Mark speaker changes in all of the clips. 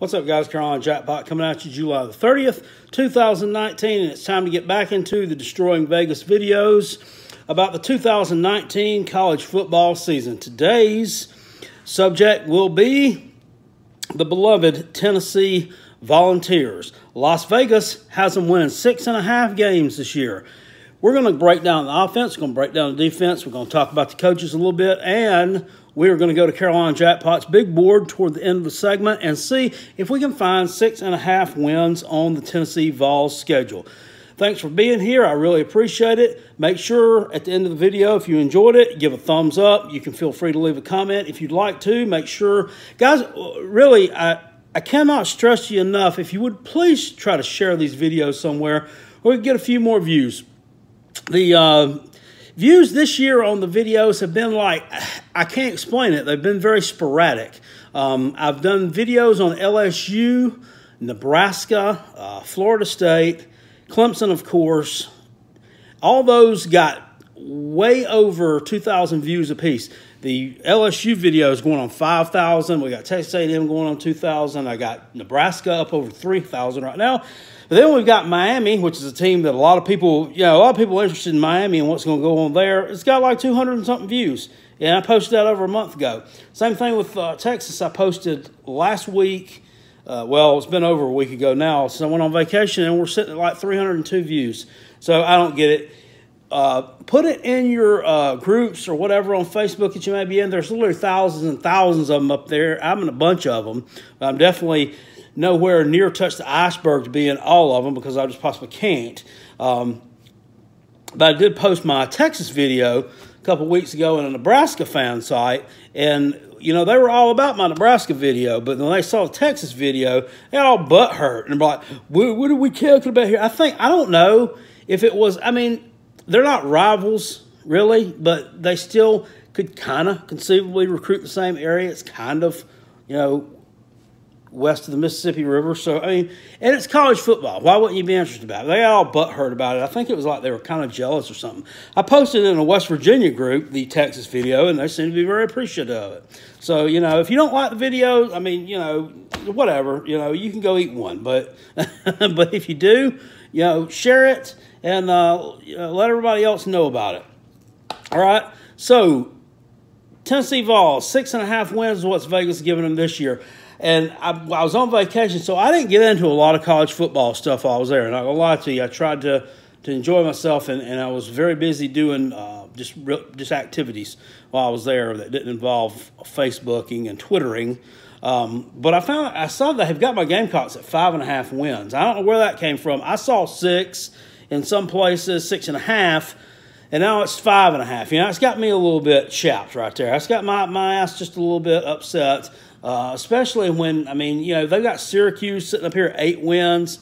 Speaker 1: What's up, guys? Carolina Jackpot coming at you July the 30th, 2019, and it's time to get back into the Destroying Vegas videos about the 2019 college football season. Today's subject will be the beloved Tennessee Volunteers. Las Vegas has them winning 6.5 games this year. We're going to break down the offense, we're going to break down the defense, we're going to talk about the coaches a little bit, and we're going to go to Carolina Jackpot's big board toward the end of the segment and see if we can find 6.5 wins on the Tennessee Vols schedule. Thanks for being here. I really appreciate it. Make sure at the end of the video, if you enjoyed it, give a thumbs up. You can feel free to leave a comment if you'd like to. Make sure, guys, really, I cannot stress to you enough, if you would please try to share these videos somewhere where we can get a few more views. The views this year on the videos have been like, I can't explain it. They've been very sporadic. I've done videos on LSU, Nebraska, Florida State, Clemson, of course. All those got way over 2,000 views apiece. The LSU video is going on 5,000. We got Texas A&M going on 2,000. I got Nebraska up over 3,000 right now. But then we've got Miami, which is a team that a lot of people are interested in Miami and what's going to go on there. It's got like 200 and something views. And I posted that over a month ago. Same thing with Texas. I posted last week. Well, it's been over a week ago now. So I went on vacation and we're sitting at like 302 views. So I don't get it. Put it in your groups or whatever on Facebook that you may be in. There's literally thousands and thousands of them up there. I'm in a bunch of them. But I'm definitely nowhere near touch the iceberg to be in all of them because I just possibly can't. But I did post my Texas video a couple weeks ago in a Nebraska fan site, and you know, they were all about my Nebraska video, but when they saw the Texas video, they got all butt hurt and like, what did we care about here? I don't know if it was, I mean, they're not rivals really, but they still could kind of conceivably recruit the same area. It's kind of, you know, west of the Mississippi River. So, I mean, and it's college football. Why wouldn't you be interested about it? They got all butthurt about it. I think it was like they were kind of jealous or something. I posted in a West Virginia group the Texas video, and they seem to be very appreciative of it. So, you know, if you don't like the video, I mean, you know, whatever, you know, you can go eat one. But, but if you do, you know, share it and you know, let everybody else know about it. All right. So, Tennessee Vols, 6.5 wins is what's Vegas giving them this year. And I was on vacation, so I didn't get into a lot of college football stuff while I was there. And I'm not going to lie to you, I tried to enjoy myself, and I was very busy doing just activities while I was there that didn't involve Facebooking and Twittering. But I saw they have got my Gamecocks at 5.5 wins. I don't know where that came from. I saw 6 in some places, 6.5. And now it's 5.5. You know, it's got me a little bit chapped right there. It's got my ass just a little bit upset, especially when, I mean, you know, they've got Syracuse sitting up here at 8 wins.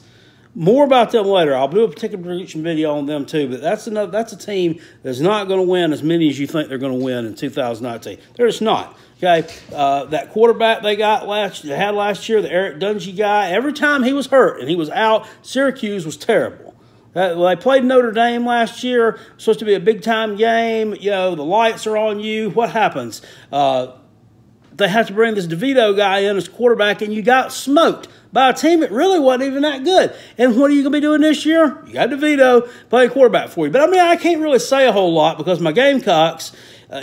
Speaker 1: More about them later. I'll do a particular prediction video on them too, but that's a team that's not going to win as many as you think they're going to win in 2019. They're just not. Okay, that quarterback they had last year, the Eric Dungy guy, every time he was hurt and he was out, Syracuse was terrible. They played Notre Dame last year. Supposed to be a big-time game. You know, the lights are on you. What happens? They have to bring this DeVito guy in as quarterback, and you got smoked by a team that really wasn't even that good. And what are you going to be doing this year? You got DeVito playing quarterback for you. But, I mean, I can't really say a whole lot because my Gamecocks,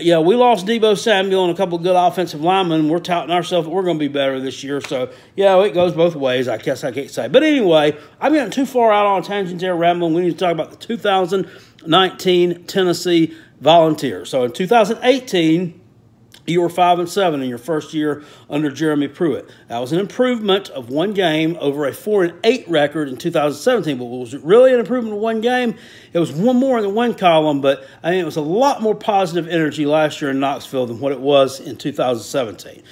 Speaker 1: you know, we lost Debo Samuel and a couple of good offensive linemen. We're touting ourselves that we're going to be better this year. So, you know, it goes both ways, I guess I can't say. But anyway, I'm getting too far out on a tangent there, rambling. We need to talk about the 2019 Tennessee Volunteers. So in 2018, you were 5-7 in your first year under Jeremy Pruitt. That was an improvement of 1 game over a 4-8 record in 2017. But was it really an improvement of 1 game? It was one more in the win column, but I mean, it was a lot more positive energy last year in Knoxville than what it was in 2017.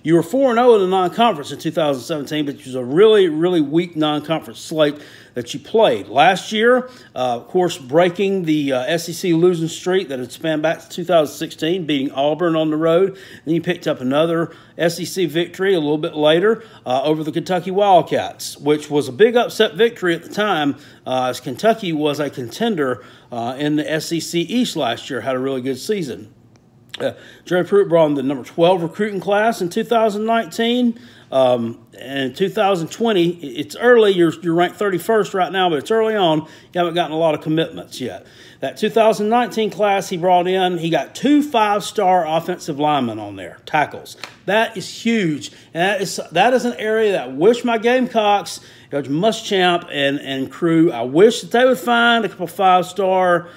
Speaker 1: You were 4-0 in the non-conference in 2017, but it was a really, really weak non-conference slate that you played. Last year, of course, breaking the SEC losing streak that had spanned back to 2016, beating Auburn on the road. Then you picked up another SEC victory a little bit later over the Kentucky Wildcats, which was a big upset victory at the time, as Kentucky was a contender in the SEC East last year, had a really good season. Jeremy Pruitt brought in the number 12 recruiting class in 2019. And in 2020, it's early. You're ranked 31st right now, but it's early on. You haven't gotten a lot of commitments yet. That 2019 class he brought in, he got 2 5-star offensive linemen on there, tackles. That is huge. And that is an area that I wish my Gamecocks, Coach Muschamp and crew, I wish that they would find a couple 5-star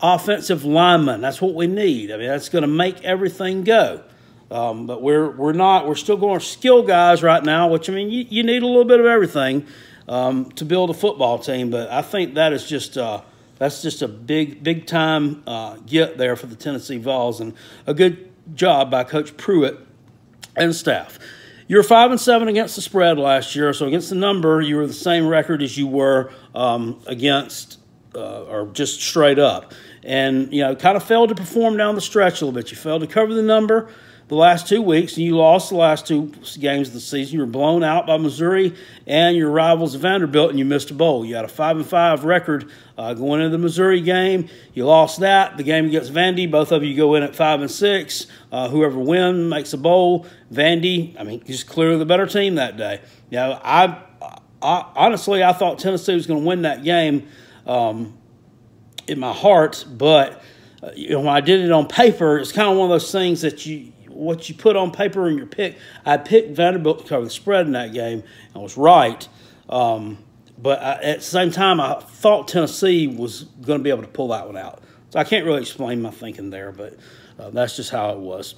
Speaker 1: offensive linemen. That's what we need. I mean, that's going to make everything go. But we're not. We're still going skill guys right now, which, I mean, you need a little bit of everything to build a football team. But I think that is just that's just a big time get there for the Tennessee Vols, and a good job by Coach Pruitt and staff. You were 5-7 against the spread last year, so against the number, you were the same record as you were against or just straight up. And, you know, kind of failed to perform down the stretch a little bit. You failed to cover the number the last 2 weeks, and you lost the last 2 games of the season. You were blown out by Missouri and your rivals Vanderbilt, and you missed a bowl. You had a 5-5 record going into the Missouri game. You lost that. The game against Vandy, both of you go in at 5-6. Whoever wins makes a bowl. Vandy, I mean, just clearly the better team that day. You know, I honestly, I thought Tennessee was going to win that game in my heart, but you know, when I did it on paper, it's kind of one of those things that what you put on paper in your pick. I picked Vanderbilt to cover the spread in that game. I was right. But at the same time, I thought Tennessee was going to be able to pull that one out. So I can't really explain my thinking there, but that's just how it was.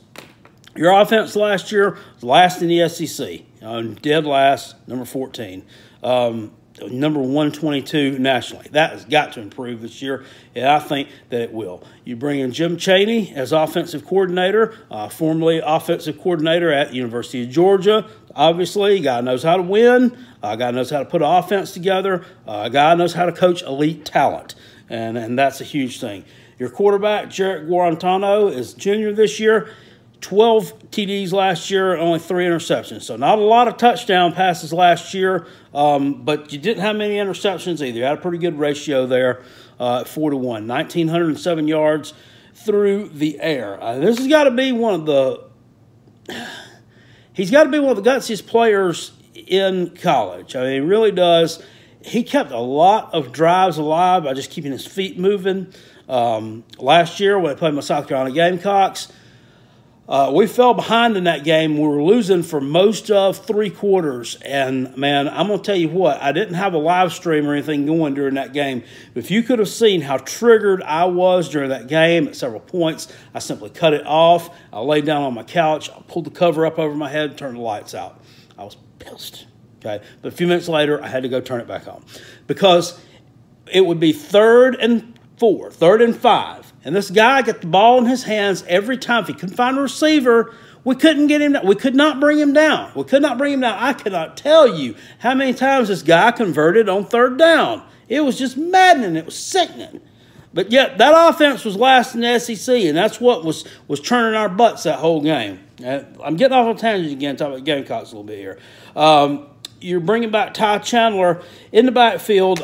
Speaker 1: Your offense last year was last in the SEC, dead last, number 14. Number 122 nationally. That has got to improve this year, and I think that it will. You bring in Jim Chaney as offensive coordinator, formerly offensive coordinator at the University of Georgia. Obviously, a guy knows how to win. A guy knows how to put an offense together. A guy knows how to coach elite talent, and that's a huge thing. Your quarterback, Jarrett Guarantano, is junior this year. 12 TDs last year, only 3 interceptions. So not a lot of touchdown passes last year, but you didn't have many interceptions either. You had a pretty good ratio there at 4-1. 1,907 yards through the air. This has got to be one of the – he's got to be one of the gutsiest players in college. I mean, he really does. He kept a lot of drives alive by just keeping his feet moving. Last year when I played my South Carolina Gamecocks, we fell behind in that game. We were losing for most of 3 quarters. And, man, I'm going to tell you what, I didn't have a live stream or anything going during that game. But if you could have seen how triggered I was during that game at several points, I simply cut it off. I laid down on my couch. I pulled the cover up over my head and turned the lights out. I was pissed. Okay? But a few minutes later, I had to go turn it back on. Because it would be 3rd and 4, 3rd and 5. And this guy got the ball in his hands every time. If he couldn't find a receiver, we couldn't get him down. We could not bring him down. We could not bring him down. I cannot tell you how many times this guy converted on 3rd down. It was just maddening. It was sickening. But yet that offense was last in the SEC, and that's what was turning our butts that whole game. I'm getting off on a tangent again, talking about Gamecocks a little bit here. You're bringing back Ty Chandler in the backfield.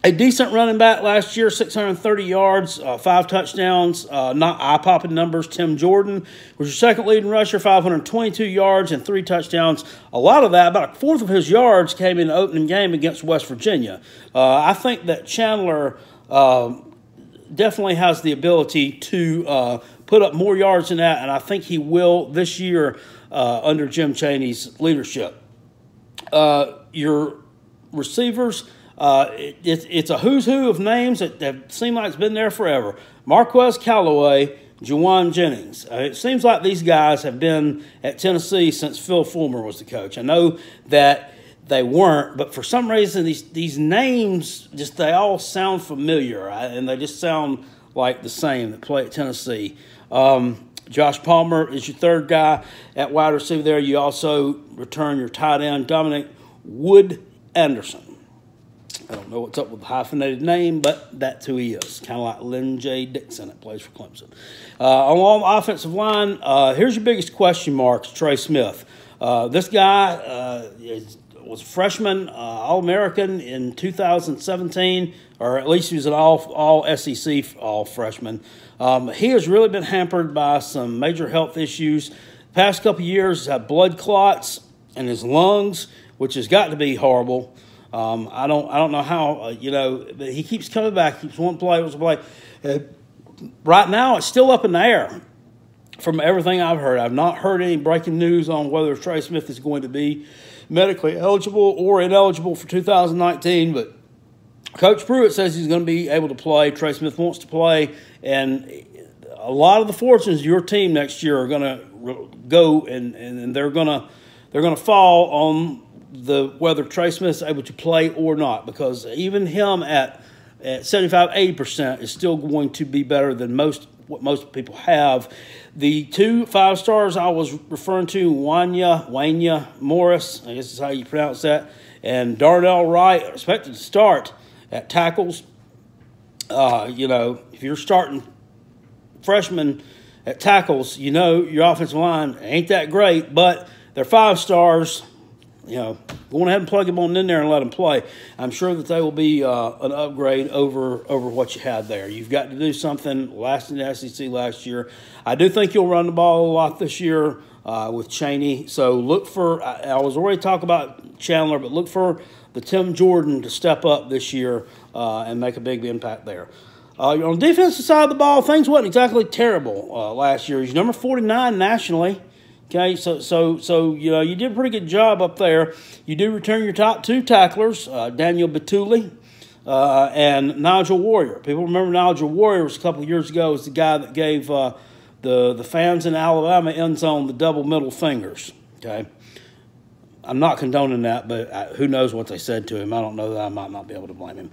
Speaker 1: A decent running back last year, 630 yards, 5 touchdowns, not eye-popping numbers. Tim Jordan was your second leading rusher, 522 yards and 3 touchdowns. A lot of that, about 1/4 of his yards, came in the opening game against West Virginia. I think that Chandler definitely has the ability to put up more yards than that, and I think he will this year under Jim Chaney's leadership. Your receivers, it's a who's who of names that seem like it's been there forever. Marquez Callaway, Juwan Jennings. It seems like these guys have been at Tennessee since Phil Fulmer was the coach. I know that they weren't, but for some reason these names, they all sound familiar, and they just sound like the same that play at Tennessee. Josh Palmer is your 3rd guy at wide receiver there. You also return your tight end, Dominic Wood Anderson. I don't know what's up with the hyphenated name, but that's who he is. Kind of like Lynn J. Dixon that plays for Clemson. Along the offensive line, here's your biggest question mark, Trey Smith. This guy was a freshman, All-American in 2017, or at least he was an all SEC all freshman. He has really been hampered by some major health issues. The past couple of years, he's had blood clots in his lungs, which has got to be horrible. I don't know how, but he keeps coming back, keeps wanting to play. Right now, it's still up in the air. From everything I've heard, I've not heard any breaking news on whether Trey Smith is going to be medically eligible or ineligible for 2019, but Coach Pruitt says he's going to be able to play. Trey Smith wants to play, and a lot of the fortunes of your team next year are going to go, and they're going to fall on whether Trey Smith is able to play or not, because even him at 75-80% is still going to be better than what most people have. The 2 5-stars I was referring to, Wanya Morris, I guess is how you pronounce that, and Darnell Wright, are expected to start at tackles. If you're starting freshmen at tackles, your offensive line ain't that great, but they're 5-stars. Go ahead and plug them on in there and let them play. I'm sure that they will be an upgrade over what you had there. You've got to do something. Last in the SEC last year. I do think you'll run the ball a lot this year with Chaney. So look for, I was already talking about Chandler, but look for the Tim Jordan to step up this year and make a big impact there. On the defensive side of the ball, things wasn't exactly terrible last year. He's number 49 nationally. Okay, so you did a pretty good job up there. You do return your top 2 tacklers, Daniel Batuli and Nigel Warrior. People remember Nigel Warrior was a couple of years ago was the guy that gave the fans in Alabama end zone the double middle fingers. Okay, I'm not condoning that, but who knows what they said to him. I don't know that. I might not be able to blame him.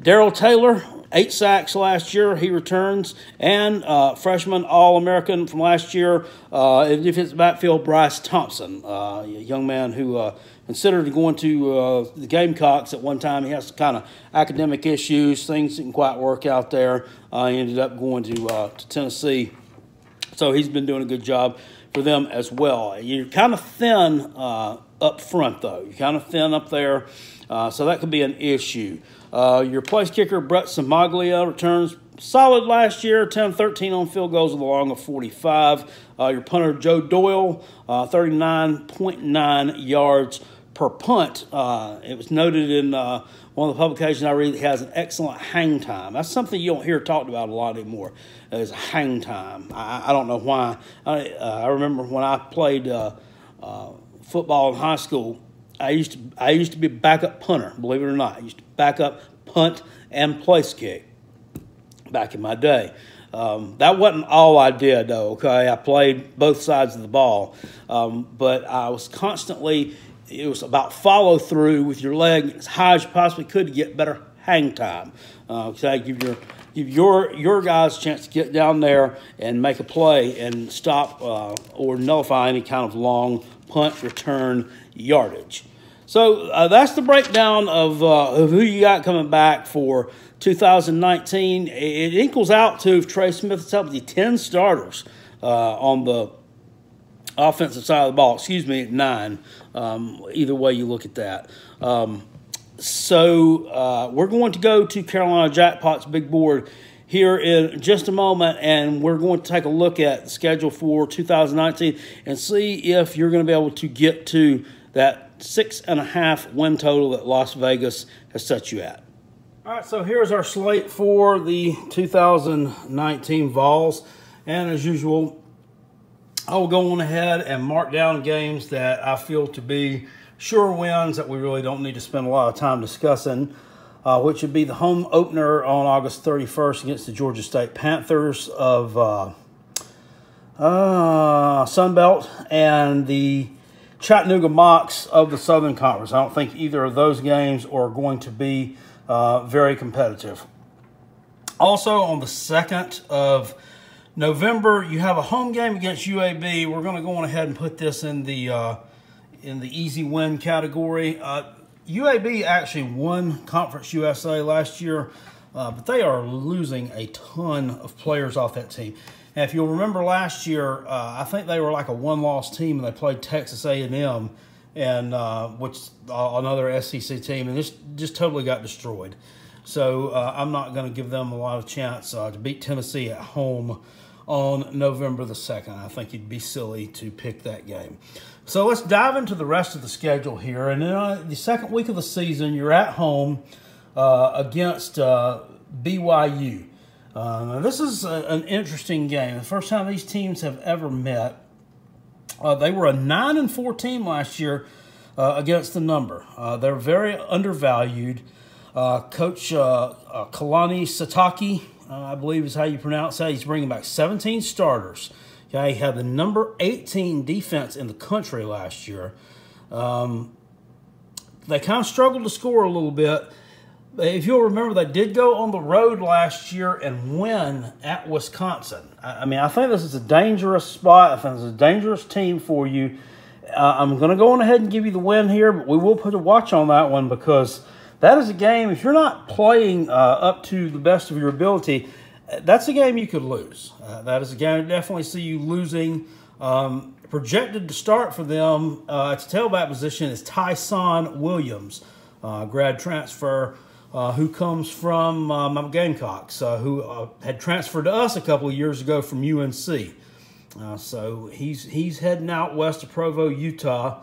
Speaker 1: Darrell Taylor, 8 sacks last year. He returns. And freshman All-American from last year, in defensive backfield, Bryce Thompson, a young man who considered going to the Gamecocks at one time. He has some kind of academic issues. Things didn't quite work out there. He ended up going to Tennessee. So he's been doing a good job for them as well. You're kind of thin up front, though. You're kind of thin up there, so that could be an issue. Your place kicker, Brett Samaglia, returns solid last year, 10-13 on field goals with a long of 45. Your punter, Joe Doyle, 39.9 yards per punt. It was noted in one of the publications I read that he has an excellent hang time. That's something you don't hear talked about a lot anymore, is hang time. I don't know why. I remember when I played football in high school, I used to be a backup punter, believe it or not. I used to back up, punt, and place kick back in my day. That wasn't all I did, though, okay? I played both sides of the ball. But I was constantly, it was about follow-through with your leg as high as you possibly could to get better hang time. Okay, give your guys a chance to get down there and make a play and stop or nullify any kind of long punt return yardage. So that's the breakdown of who you got coming back for 2019. It equals out to, if Trey Smith is helping you, 10 starters on the offensive side of the ball. Excuse me, 9. Either way you look at that. So we're going to go to Carolina Jackpot's big board here in just a moment, and we're going to take a look at the schedule for 2019 and see if you're going to be able to get to that 6.5 win total that Las Vegas has set you at. All right, so here's our slate for the 2019 Vols. And as usual, I will go on ahead and mark down games that I feel to be sure wins that we really don't need to spend a lot of time discussing, which would be the home opener on August 31st against the Georgia State Panthers of Sunbelt and the Chattanooga Mocs of the Southern Conference. I don't think either of those games are going to be very competitive. Also, on the 2nd of November, you have a home game against UAB. We're going to go on ahead and put this in the easy win category. UAB actually won Conference USA last year, but they are losing a ton of players off that team. And if you'll remember last year, I think they were like a one-loss team, and they played Texas A&M and which another SEC team, and just totally got destroyed. So I'm not going to give them a lot of chance to beat Tennessee at home on November the 2nd. I think you'd be silly to pick that game. So let's dive into the rest of the schedule here. And then the second week of the season, you're at home against BYU. Now this is an interesting game. The first time these teams have ever met. They were a 9-4 team last year against the number. They're very undervalued. Coach Kalani Sitake, I believe is how you pronounce that. He's bringing back 17 starters. Okay, he had the number 18 defense in the country last year. They kind of struggled to score a little bit. If you'll remember, they did go on the road last year and win at Wisconsin. I mean, I think this is a dangerous spot. I think this is a dangerous team for you. I'm going to go on ahead and give you the win here, but we will put a watch on that one because that is a game, if you're not playing up to the best of your ability, that's a game you could lose. That is a game I definitely see you losing. Projected to start for them at the tailback position is Tyson Williams, grad transfer, who comes from my Gamecocks, who had transferred to us a couple of years ago from UNC. So he's heading out west to Provo, Utah,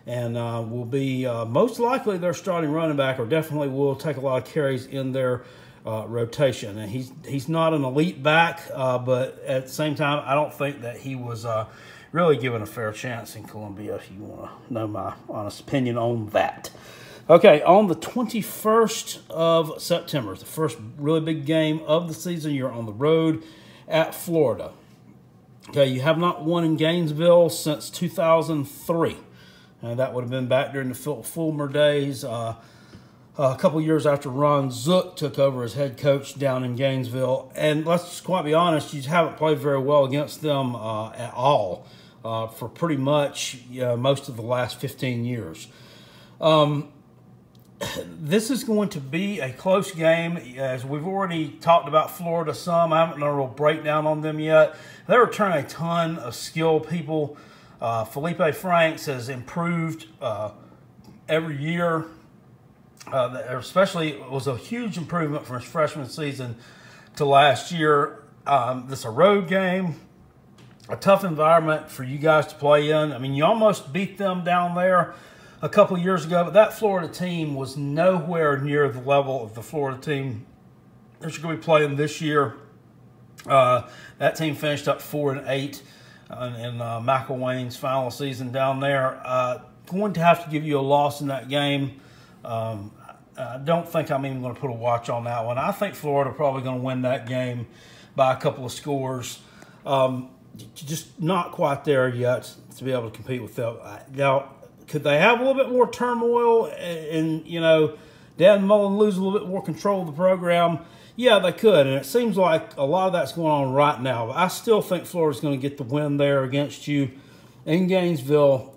Speaker 1: and will be most likely their starting running back, or definitely will take a lot of carries in their rotation. And he's not an elite back, but at the same time, I don't think that he was really given a fair chance in Columbia, if you want to know my honest opinion on that. Okay, on the 21st of September, the first really big game of the season, you're on the road at Florida. Okay, you have not won in Gainesville since 2003. And that would have been back during the Phil Fulmer days, a couple years after Ron Zook took over as head coach down in Gainesville. And let's just quite be honest, you haven't played very well against them at all for pretty much most of the last 15 years. This is going to be a close game. As we've already talked about Florida some, I haven't done a real breakdown on them yet. They return a ton of skilled people. Felipe Franks has improved every year. Especially, it was a huge improvement from his freshman season to last year. This is a road game, a tough environment for you guys to play in. I mean, you almost beat them down there a couple years ago, but that Florida team was nowhere near the level of the Florida team that you're going to be playing this year. That team finished up 4-8 in McElwain's final season down there. Going to have to give you a loss in that game. I don't think I'm even going to put a watch on that one. I think Florida probably going to win that game by a couple of scores. Just not quite there yet to be able to compete with them. Now, could they have a little bit more turmoil and Dan Mullen lose a little bit more control of the program? Yeah, they could, and it seems like a lot of that's going on right now. But I still think Florida's going to get the win there against you in Gainesville,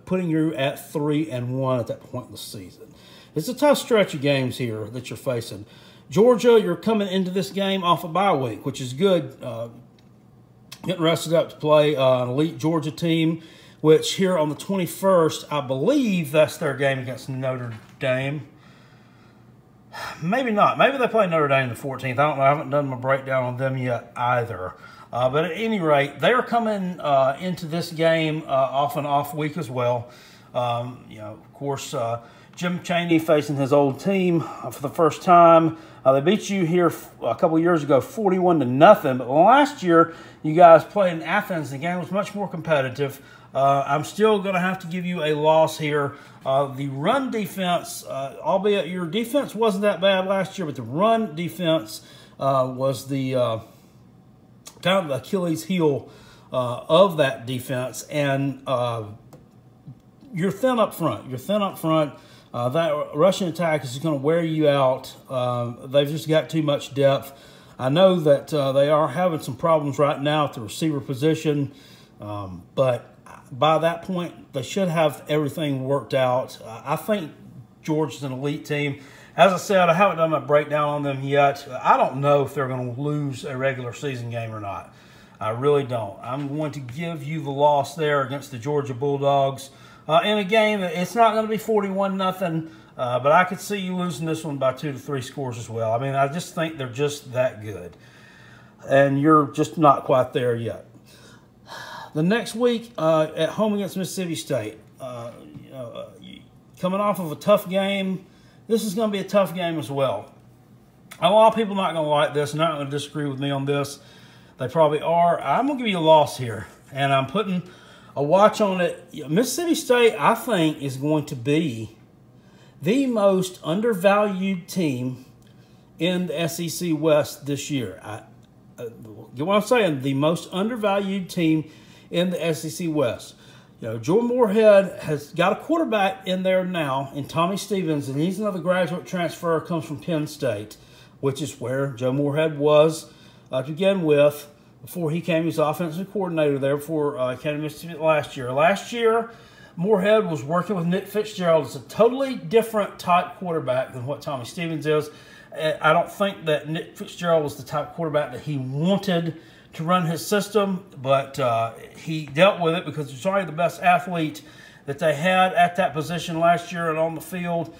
Speaker 1: putting you at 3-1 at that point in the season. It's a tough stretch of games here that you're facing. Georgia, you're coming into this game off a bye week, which is good. Getting rested up to play an elite Georgia team, which here on the 21st, I believe that's their game against Notre Dame. Maybe not. Maybe they play Notre Dame the 14th. I don't know. I haven't done my breakdown on them yet either. But at any rate, they are coming into this game off an off week as well. Of course, Jim Chaney facing his old team for the first time. They beat you here a couple years ago, 41-0. But last year, you guys played in Athens. The game was much more competitive. I'm still going to have to give you a loss here. The run defense, albeit your defense wasn't that bad last year, but the run defense was the kind of the Achilles heel of that defense. And you're thin up front. That rushing attack is going to wear you out. They've just got too much depth. I know that they are having some problems right now at the receiver position, but by that point, they should have everything worked out. I think Georgia's an elite team. As I said, I haven't done my breakdown on them yet. I don't know if they're going to lose a regular season game or not. I really don't. I'm going to give you the loss there against the Georgia Bulldogs. in a game. It's not going to be 41-0, but I could see you losing this one by 2 to 3 scores as well. I mean, I just think they're just that good, and you're just not quite there yet. The next week at home against Mississippi State, coming off of a tough game, this is going to be a tough game as well. A lot of people are not going to like this, not going to disagree with me on this. They probably are. I'm going to give you a loss here, and I'm putting a watch on it. Mississippi State, I think, is going to be the most undervalued team in the SEC West this year. Get what I'm saying? The most undervalued team in the SEC West. Joe Moorhead has got a quarterback in there now in Tommy Stevens, and he's another graduate transfer, comes from Penn State, which is where Joe Moorhead was to begin with before he came as offensive coordinator there before he came to Mississippi last year. Last year, Moorhead was working with Nick Fitzgerald. It's a totally different type quarterback than what Tommy Stevens is. I don't think that Nick Fitzgerald was the type of quarterback that he wanted to run his system, but he dealt with it because he's already the best athlete that they had at that position last year and on the field.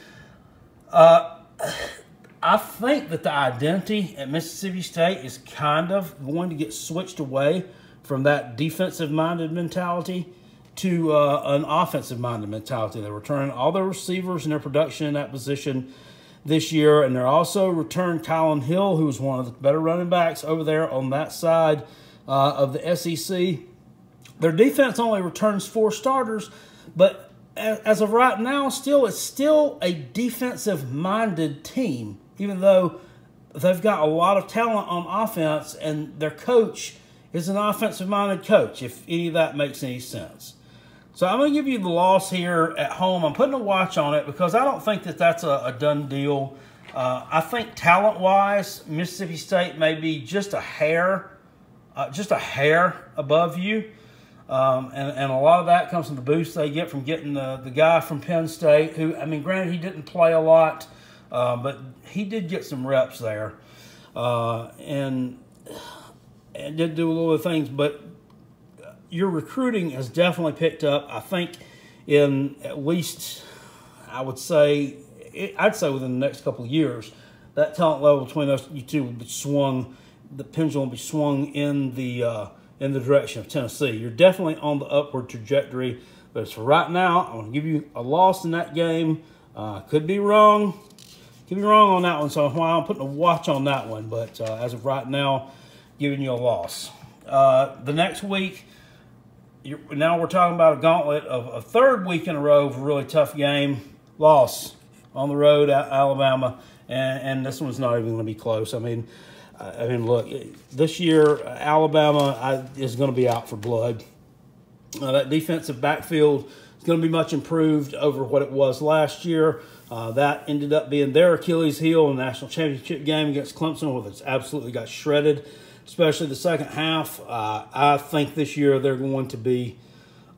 Speaker 1: I think that the identity at Mississippi State is kind of going to get switched away from that defensive-minded mentality to an offensive-minded mentality. They're returning all their receivers and their production in that position this year, and they're also returned Kylan Hill, who's one of the better running backs over there on that side of the SEC. Their defense only returns 4 starters, but as of right now, it's still a defensive-minded team, even though they've got a lot of talent on offense, and their coach is an offensive-minded coach, if any of that makes any sense. So I'm going to give you the loss here at home. I'm putting a watch on it because I don't think that that's a done deal. I think talent-wise, Mississippi State may be just a hair above you. And a lot of that comes from the boost they get from getting the guy from Penn State, who, I mean, granted, he didn't play a lot, but he did get some reps there and did do a little of things. But your recruiting has definitely picked up. I think in at least, I'd say within the next couple of years, that talent level between you two will be swung. The pendulum will be swung in the direction of Tennessee. You're definitely on the upward trajectory. But as for right now, I'm going to give you a loss in that game. Could be wrong. Could be wrong on that one. So I'm putting a watch on that one. But as of right now, giving you a loss. The next week, now we're talking about a gauntlet of a third week in a row of a really tough game. Loss on the road at Alabama. And this one's not even going to be close. I mean, look, this year, Alabama is going to be out for blood. That defensive backfield is going to be much improved over what it was last year. That ended up being their Achilles heel in the national championship game against Clemson, where it's absolutely got shredded, especially the second half. I think this year they're going to be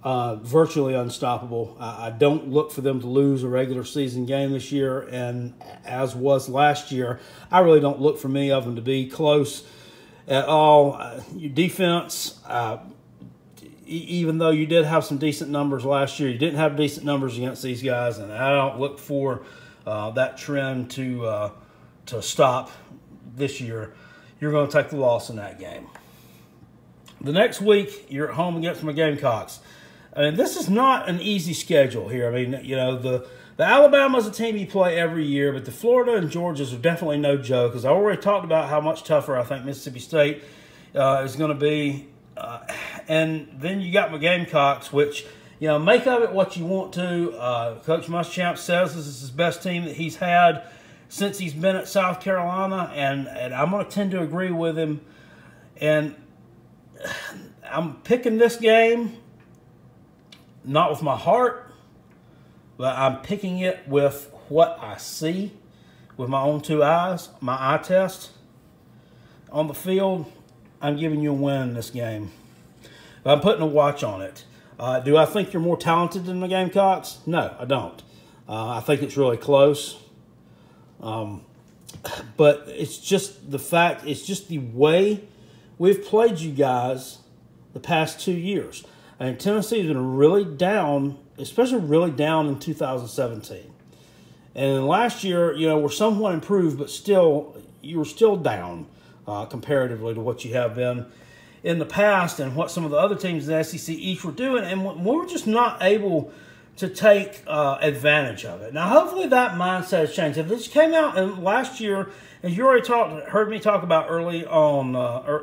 Speaker 1: virtually unstoppable. I don't look for them to lose a regular season game this year, and as was last year, I really don't look for many of them to be close at all. Your defense, even though you did have some decent numbers last year, you didn't have decent numbers against these guys, and I don't look for that trend to stop this year. You're going to take the loss in that game. The next week, you're at home against my Gamecocks. And this is not an easy schedule here. I mean, the Alabama is a team you play every year, but the Florida and Georgias are definitely no joke, because I already talked about how much tougher I think Mississippi State is going to be. And then you got my Gamecocks, which, make of it what you want to. Coach Muschamp says this is his best team that he's had since he's been at South Carolina, and I'm going to tend to agree with him. And I'm picking this game not with my heart, but I'm picking it with what I see with my own 2 eyes, my eye test. On the field, I'm giving you a win in this game. But I'm putting a watch on it. Do I think you're more talented than the Gamecocks? No, I don't. I think it's really close. But it's just the fact, it's just the way we've played you guys the past 2 years. And Tennessee has been really down especially really down in 2017. And last year, we're somewhat improved, but still, you were still down comparatively to what you have been in the past and what some of the other teams in the SEC East were doing. And we were just not able to take advantage of it. Now, hopefully that mindset has changed. If this came out and last year, as you already heard me talk about early on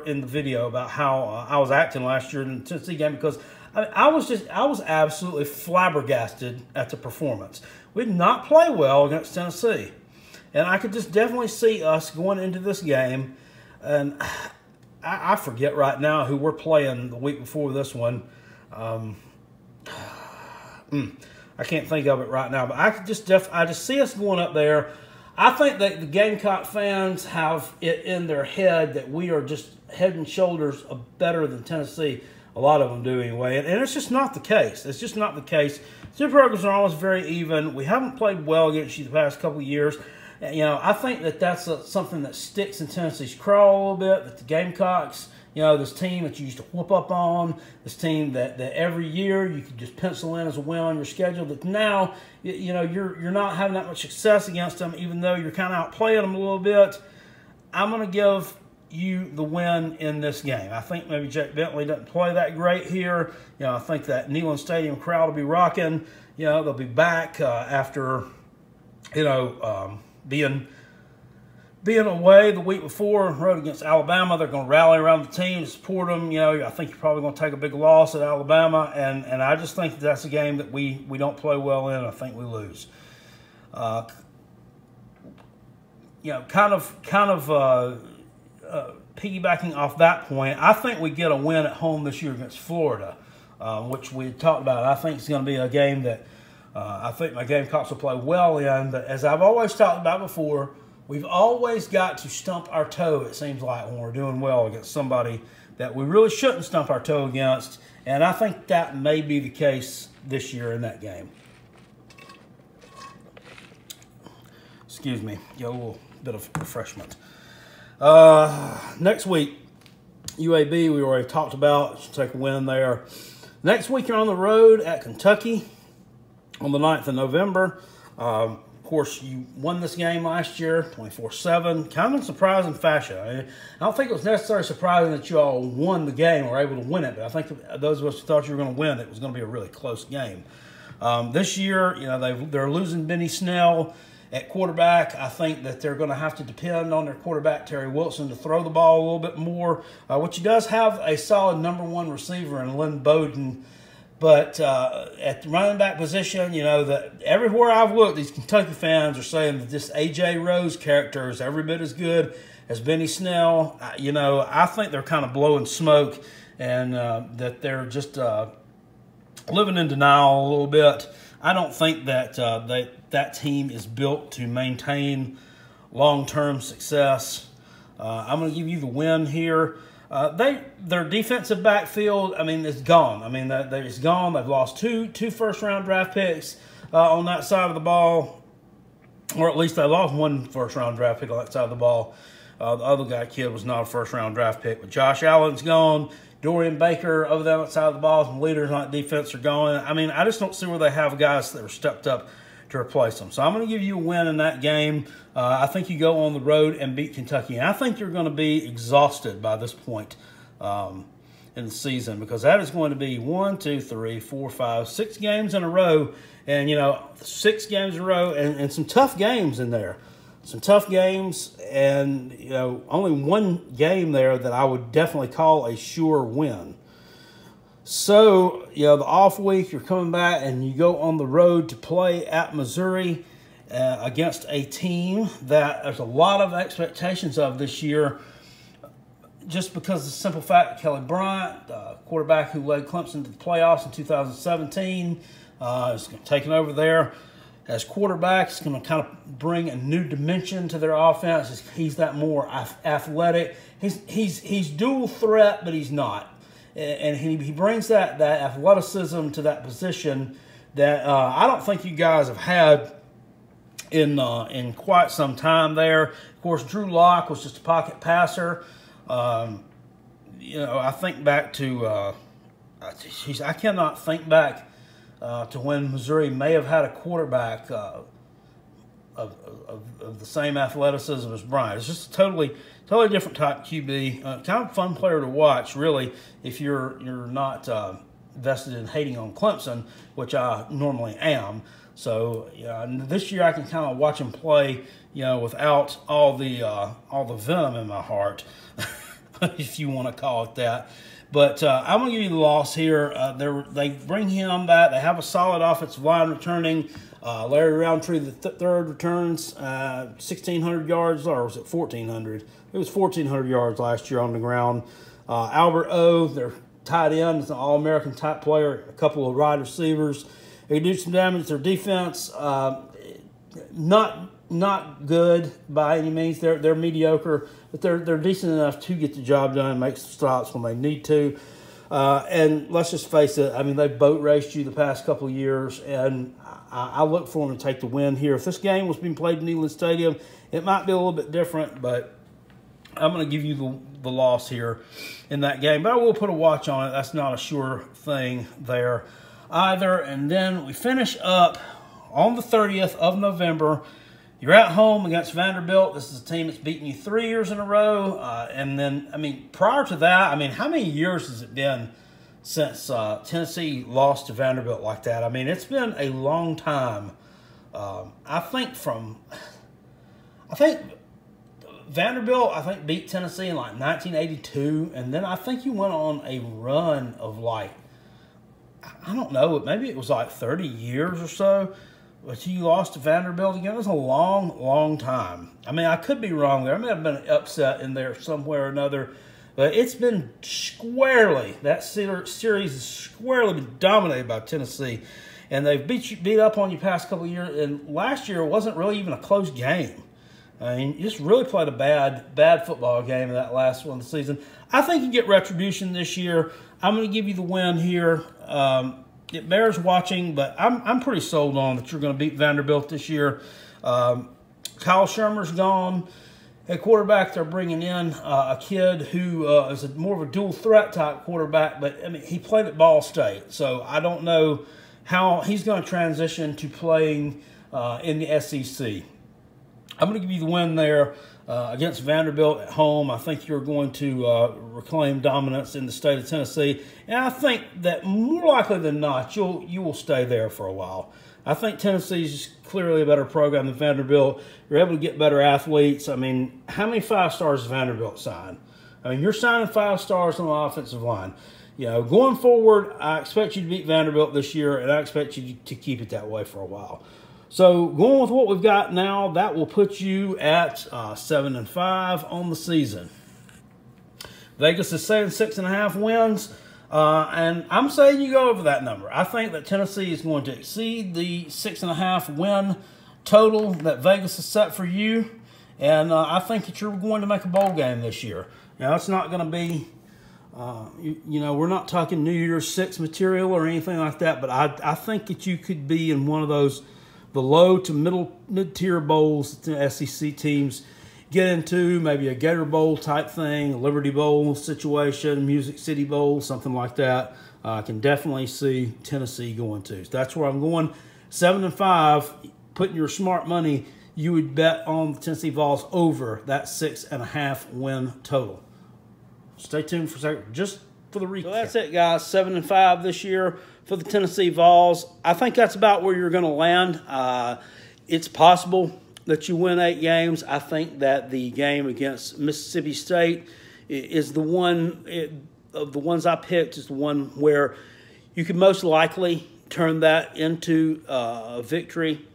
Speaker 1: in the video about how I was acting last year in the Tennessee game, because I was absolutely flabbergasted at the performance. We did not play well against Tennessee, and I could just definitely see us going into this game. And I forget right now who we're playing the week before this one. I can't think of it right now, but I just see us going up there. I think that the Gamecock fans have it in their head that we are just head and shoulders better than Tennessee. A lot of them do anyway, and it's just not the case. It's just not the case. Two programs are always very even. We haven't played well against you the past couple of years. I think that that's something that sticks in Tennessee's craw a little bit, that the Gamecocks, this team that you used to whoop up on, this team that every year you could just pencil in as a win on your schedule, that now, you're not having that much success against them, even though you're kind of outplaying them a little bit. I'm going to give you the win in this game. I think maybe Jake Bentley doesn't play that great here. I think that Neyland Stadium crowd will be rocking. They'll be back after, being away the week before, road against Alabama. They're going to rally around the team, support them. I think you're probably going to take a big loss at Alabama, and I just think that's a game that we don't play well in. I think we lose. Piggybacking off that point, I think we get a win at home this year against Florida, which we talked about. I think it's going to be a game that I think my Gamecocks will play well in. But as I've always talked about before, we've always got to stump our toe, it seems like, when we're doing well against somebody that we really shouldn't stump our toe against. And I think that may be the case this year in that game. Excuse me, get a little bit of refreshment. Next week, UAB, we already talked about. Should take a win there. Next week, you're on the road at Kentucky on the 9th of November. Of course, you won this game last year, 24-7, kind of in surprising fashion. I don't think it was necessarily surprising that you all won the game or were able to win it, but I think those of us who thought you were going to win, it was going to be a really close game. This year, they're losing Benny Snell at quarterback. I think that they're going to have to depend on their quarterback, Terry Wilson, to throw the ball a little bit more, which he does have a solid #1 receiver in Lynn Bowden. But at the running back position, that everywhere I've looked, these Kentucky fans are saying that this A.J. Rose character is every bit as good as Benny Snell. I think they're kind of blowing smoke, and that they're just living in denial a little bit. I don't think that that team is built to maintain long-term success. I'm going to give you the win here. Their defensive backfield, is gone. It's gone. They've lost two first-round draft picks on that side of the ball, or at least they lost one first-round draft pick on that side of the ball. The other kid was not a first-round draft pick, but Josh Allen's gone. Dorian Baker over there on that side of the ball, some leaders on defense are going. I just don't see where they have guys that are stepped up to replace them. So I'm going to give you a win in that game. I think you go on the road and beat Kentucky. And I think you're going to be exhausted by this point in the season, because that is going to be 1, 2, 3, 4, 5, 6 games in a row. And, 6 games in a row and some tough games in there. Some tough games, and only one game there that I would definitely call a sure win. So, the off week, you're coming back and you go on the road to play at Missouri against a team that there's a lot of expectations of this year, just because of the simple fact that Kelly Bryant, quarterback who led Clemson to the playoffs in 2017, is taking over there as quarterback. It's going to kind of bring a new dimension to their offense. He's that more athletic. He's dual threat, but he's not. And he brings that athleticism to that position that I don't think you guys have had in quite some time there. Of course, Drew Lock was just a pocket passer. I think back to I cannot think back to when Missouri may have had a quarterback of the same athleticism as Bryant. It's just a totally different type QB. Kind of a fun player to watch, really, if you're not vested in hating on Clemson, which I normally am. So this year I can kind of watch him play, without all the venom in my heart, if you want to call it that. But I'm going to give you the loss here. They bring him back. They have a solid offensive line returning. Larry Roundtree, the third, returns 1,600 yards, or was it 1,400? It was 1,400 yards last year on the ground. Albert O, their tight end, is an All-American type player. A couple of wide receivers. They do some damage to their defense. Not good by any means. They're mediocre, but they're decent enough to get the job done and make some stops when they need to. And let's just face it, I mean, they've boat raced you the past couple of years, and I look for them to take the win here. If this game was being played in Neyland Stadium, it might be a little bit different, but I'm going to give you the loss here in that game. But I will put a watch on it. That's not a sure thing there either. And then we finish up on the 30th of November. You're at home against Vanderbilt. This is a team that's beaten you 3 years in a row. And then, I mean, prior to that, I mean, how many years has it been since Tennessee lost to Vanderbilt like that? I mean, it's been a long time. I think Vanderbilt, beat Tennessee in like 1982. And then I think you went on a run of like, I don't know, maybe it was like 30 years or so. But you lost to Vanderbilt again. It was a long, long time. I mean, I could be wrong there. I may have been an upset in there somewhere or another. But it's been squarely, that series has squarely been dominated by Tennessee. And they've beat up on you past couple of years. And last year, it wasn't really even a close game. I mean, you just really played a bad football game in that last one of the season. I think you get retribution this year. I'm going to give you the win here. It bears watching, but I'm pretty sold on that you're going to beat Vanderbilt this year. Kyle Shermer's gone. At quarterback, they're bringing in a kid who is more of a dual threat type quarterback, but I mean he played at Ball State, so I don't know how he's going to transition to playing in the SEC. I'm going to give you the win there against Vanderbilt at home. I think you're going to reclaim dominance in the state of Tennessee. And I think that more likely than not, you will stay there for a while. I think Tennessee's clearly a better program than Vanderbilt. You're able to get better athletes. I mean, how many 5 stars does Vanderbilt sign? I mean, you're signing 5 stars on the offensive line. Going forward, I expect you to beat Vanderbilt this year, and I expect you to keep it that way for a while. So going with what we've got now, that will put you at 7-5 on the season. Vegas is saying 6.5 wins, and I'm saying you go over that number. I think that Tennessee is going to exceed the 6.5 win total that Vegas has set for you, and I think that you're going to make a bowl game this year. Now, it's not going to be, we're not talking New Year's Six material or anything like that, but I think that you could be in one of those the low to mid-tier bowls that the SEC teams get into, maybe a Gator Bowl type thing, a Liberty Bowl situation, Music City Bowl, something like that. I can definitely see Tennessee going to. So that's where I'm going. 7-5, putting your smart money, you would bet on the Tennessee Vols over that 6.5 win total. Stay tuned for a second, just for the recap. So that's it, guys. 7-5 this year for the Tennessee Vols. I think that's about where you're going to land. It's possible that you win 8 games. I think that the game against Mississippi State is the one, of the ones I picked, is the one where you could most likely turn that into a victory.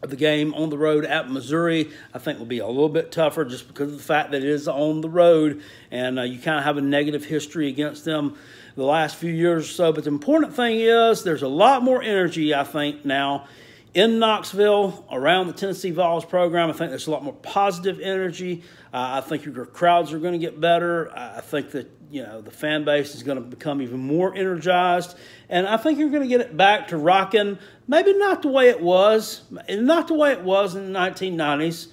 Speaker 1: The game on the road at Missouri, I think, will be a little bit tougher just because of the fact that it is on the road, and you kind of have a negative history against them the last few years or so. But the important thing is there's a lot more energy, I think, now in Knoxville around the Tennessee Vols program. I think there's a lot more positive energy. I think your crowds are going to get better. I think that, the fan base is going to become even more energized. And I think you're going to get it back to rocking, maybe not the way it was, not the way it was in the 1990s,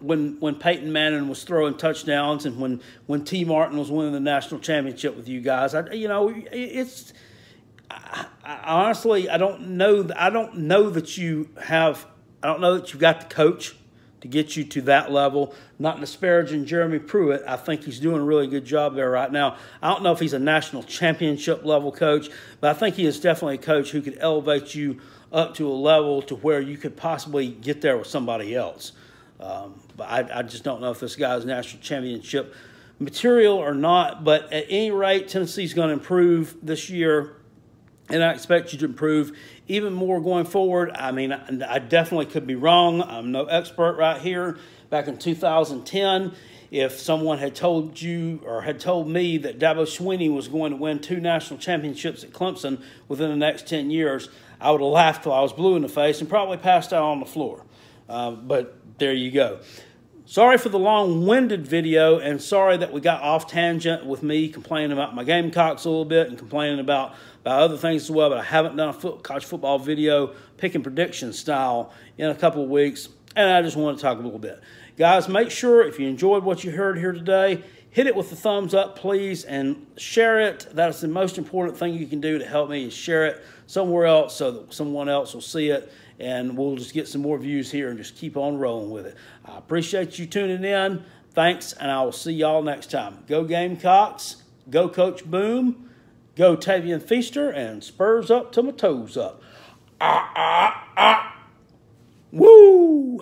Speaker 1: when Peyton Manning was throwing touchdowns and when T. Martin was winning the national championship with you guys. honestly, I don't know that you have. I don't know that you've got the coach to get you to that level. Not disparaging Jeremy Pruitt. I think he's doing a really good job there right now. I don't know if he's a national championship level coach, but I think he is definitely a coach who could elevate you up to a level to where you could possibly get there with somebody else. But I just don't know if this guy's national championship material or not. But at any rate, Tennessee's going to improve this year, and I expect you to improve even more going forward. I mean, I definitely could be wrong. I'm no expert right here. Back in 2010, if someone had told you or had told me that Dabo Swinney was going to win 2 national championships at Clemson within the next 10 years, I would have laughed till I was blue in the face and probably passed out on the floor. But there you go. Sorry for the long-winded video, and sorry that we got off tangent with me complaining about my Gamecocks a little bit and complaining about other things as well, but I haven't done a college football video picking prediction style in a couple of weeks, and I just want to talk a little bit. Guys, make sure if you enjoyed what you heard here today, hit it with the thumbs up, please, and share it. That's the most important thing you can do to help me, is share it somewhere else so that someone else will see it, and we'll just get some more views here and just keep on rolling with it. I appreciate you tuning in. Thanks, and I will see y'all next time. Go Gamecocks. Go Coach Boom. Go Tavian Feaster, and spurs up till my toes up. Woo!